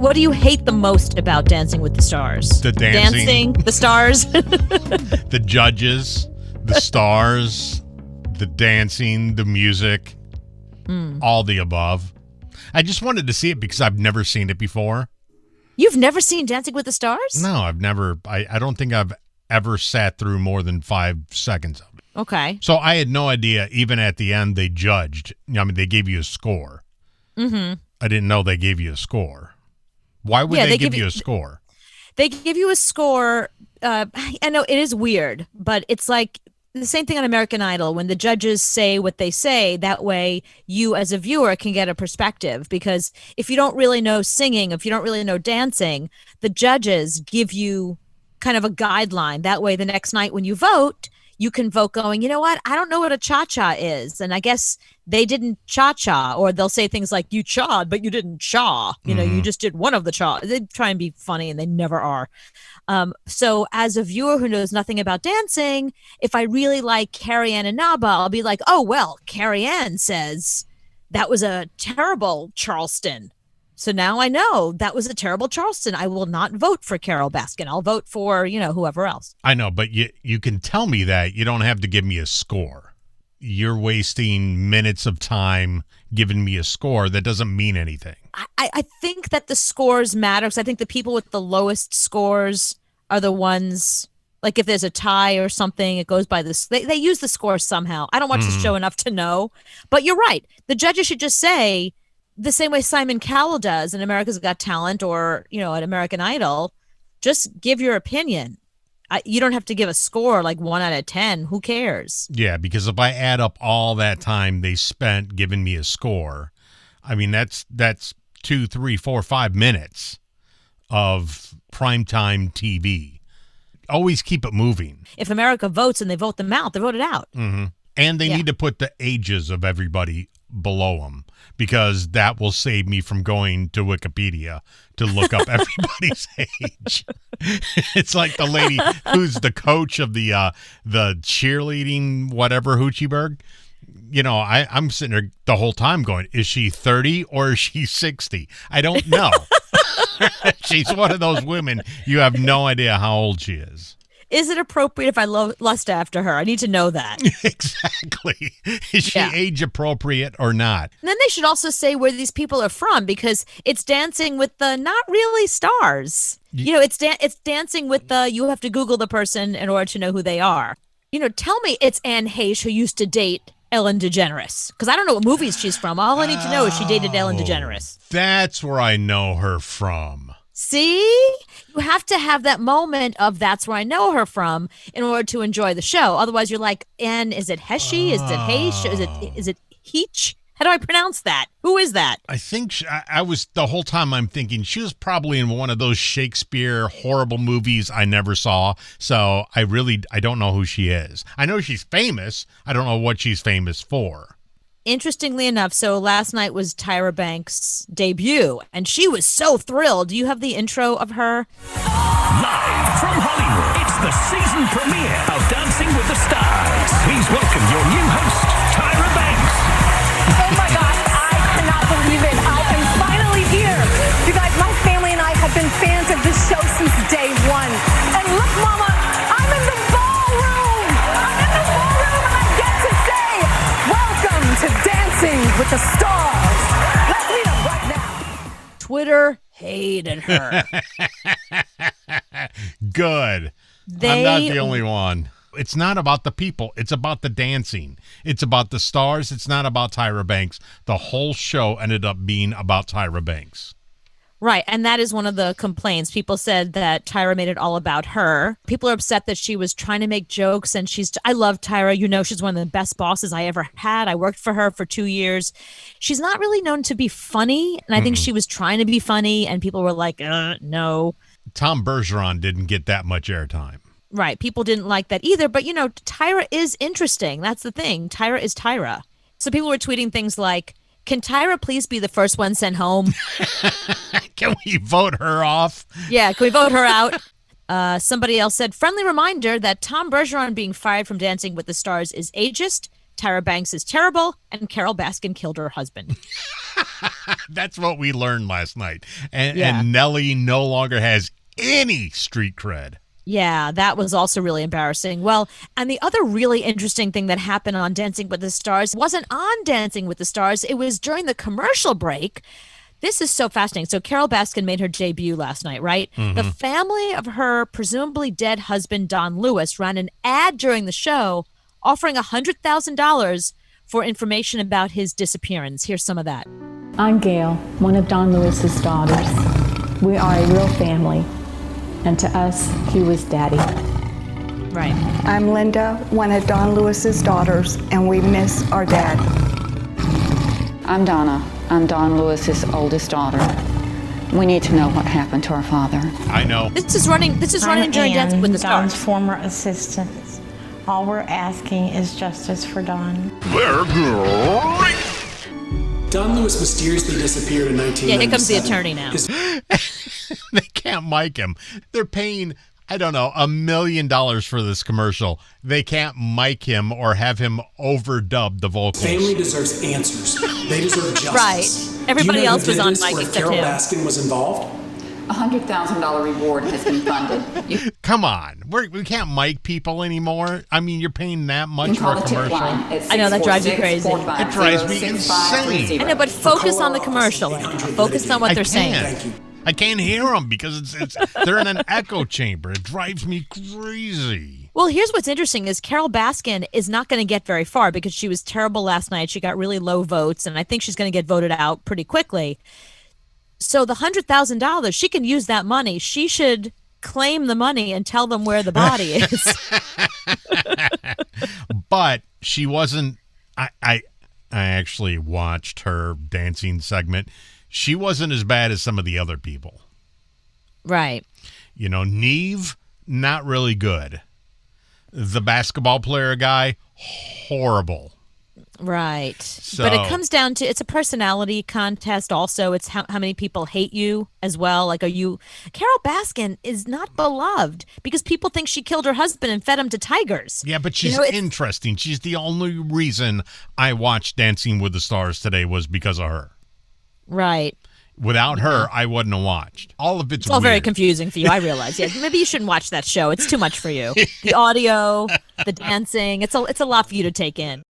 What do you hate the most about Dancing with the Stars? The dancing. The stars. The judges, the stars, the dancing, the music, all the above. I just wanted to see it because I've never seen it before. You've never seen Dancing with the Stars? No, I've never. I don't think I've ever sat through more than 5 seconds of it. Okay. So I had no idea, even at the end, they judged. I mean, they gave you a score. Mm-hmm. I didn't know they gave you a score. Why would they give you a score? They give you a score. I know it is weird, but it's like the same thing on American Idol. When the judges say what they say, that way you as a viewer can get a perspective. Because if you don't really know singing, if you don't really know dancing, the judges give you kind of a guideline. That way the next night when you vote, you can vote going, you know what? I don't know what a cha-cha is. And I guess they didn't cha-cha, or they'll say things like, you cha'd, but you didn't cha. You know, you just did one of the cha. They try and be funny, and they never are. So as a viewer who knows nothing about dancing, if I really like Carrie Ann Inaba, I'll be like, oh, well, Carrie Ann says that was a terrible Charleston. So now I know that was a terrible Charleston. I will not vote for Carol Baskin. I'll vote for, whoever else. I know, but you can tell me that. You don't have to give me a score. You're wasting minutes of time giving me a score that doesn't mean anything. I think that the scores matter, because I think the people with the lowest scores are the ones, like if there's a tie or something, it goes by this. They use the score somehow. I don't watch the show enough to know. But you're right. The judges should just say, the same way Simon Cowell does in America's Got Talent or, at American Idol, just give your opinion. You don't have to give a score like 1 out of 10. Who cares? Yeah, because if I add up all that time they spent giving me a score, I mean, that's 2, 3, 4, 5 minutes of primetime TV. Always keep it moving. If America votes and they vote them out, they vote it out. Mm-hmm. And they need to put the ages of everybody below them, because that will save me from going to Wikipedia to look up everybody's age. It's like the lady who's the coach of the cheerleading whatever Hoochieberg. I'm sitting there the whole time going, is she 30 or is she 60? I don't know. She's one of those women you have no idea how old she is. Is it appropriate if I lust after her? I need to know that. Exactly. Is she age appropriate or not? And then they should also say where these people are from, because it's dancing with the not really stars. It's dancing with the, you have to Google the person in order to know who they are. Tell me it's Anne Heche who used to date Ellen DeGeneres, because I don't know what movies she's from. All I need to know is she dated Ellen DeGeneres. That's where I know her from. See? You have to have that moment of that's where I know her from in order to enjoy the show. Otherwise, you're like, and is it Heshe? Is it Heche? Is it Heech? How do I pronounce that? Who is that? I think I was, the whole time I'm thinking she was probably in one of those Shakespeare horrible movies I never saw. So I don't know who she is. I know she's famous. I don't know what she's famous for. Interestingly enough, so last night was Tyra Banks' debut, and she was so thrilled. Do you have the intro of her? Live from Hollywood, it's the season premiere of Dancing with the Stars. Please welcome your new host, Tyra Banks. Oh my gosh, I cannot believe it. I am finally here. You guys, my family and I have been fans of this show since day one. And look, Mama, I'm in the ballroom. And I get to say, welcome to Dancing with the Stars. Let's meet them right now. Twitter hated her. Good. I'm not the only one. It's not about the people. It's about the dancing. It's about the stars. It's not about Tyra Banks. The whole show ended up being about Tyra Banks. Right, and that is one of the complaints. People said that Tyra made it all about her. People are upset that she was trying to make jokes, and I love Tyra. She's one of the best bosses I ever had. I worked for her for 2 years. She's not really known to be funny, and I think she was trying to be funny, and people were like, no. Tom Bergeron didn't get that much airtime. Right, people didn't like that either, but Tyra is interesting. That's the thing. Tyra is Tyra. So people were tweeting things like, can Tyra please be the first one sent home? Can we vote her off? Yeah, can we vote her out? Somebody else said, friendly reminder that Tom Bergeron being fired from Dancing with the Stars is ageist, Tyra Banks is terrible, and Carol Baskin killed her husband. That's what we learned last night. And, Yeah. and Nelly no longer has any street cred. Yeah, that was also really embarrassing. Well, and the other really interesting thing that happened on Dancing with the Stars wasn't on Dancing with the Stars. It was during the commercial break. This is so fascinating. So Carol Baskin made her debut last night, right? The family of her presumably dead husband, Don Lewis, ran an ad during the show offering $100,000 for information about his disappearance. Here's some of that. I'm Gail, one of Don Lewis's daughters. We are a real family, and to us, he was Daddy. Right. I'm Linda, one of Don Lewis's daughters, and we miss our dad. I'm Donna. I'm Don Lewis's oldest daughter. We need to know what happened to our father. I know. This is running during Dancing with the Don's Stars. former assistant. All we're asking is justice for Don. They're great. Don Lewis mysteriously disappeared in 1997. Yeah, here comes the attorney now. They can't mic him. They're paying, I don't know, $1 million for this commercial. They can't mic him or have him overdub the vocals. Family deserves answers. They deserve justice. Right. Everybody Do you know else who was did on this, mic or if except Carol him. Baskin was involved. A $100,000 reward has been funded. You Come on. We can't mic people anymore. I mean, you're paying that can much for call a the tip commercial. line at I know, that drives you crazy. 646-450-6530. It drives me insane. I know, but focus on the commercial. Focus on what I they're saying. can't. Thank you. I can't hear them because they're in an echo chamber. It drives me crazy. Well, here's what's interesting is Carol Baskin is not going to get very far because she was terrible last night. She got really low votes, and I think she's going to get voted out pretty quickly. So the $100,000, she can use that money. She should claim the money and tell them where the body is. But she wasn't. I actually watched her dancing segment. She wasn't as bad as some of the other people. Right. You know, Neve, not really good. The basketball player guy, horrible. Right. But it So- comes down to it's a personality contest also. It's how many people hate you as well. Like, are you Carol Baskin is not beloved because people think she killed her husband and fed him to tigers. Yeah, but she's You know, it's- interesting. She's the only reason I watched Dancing with the Stars today was because of her. Right. Without her, I wouldn't have watched. All of it's It's all very weird. confusing for you, I realize. Yeah, maybe you shouldn't watch that show. It's too much for you. The audio, the dancing, it's a lot for you to take in.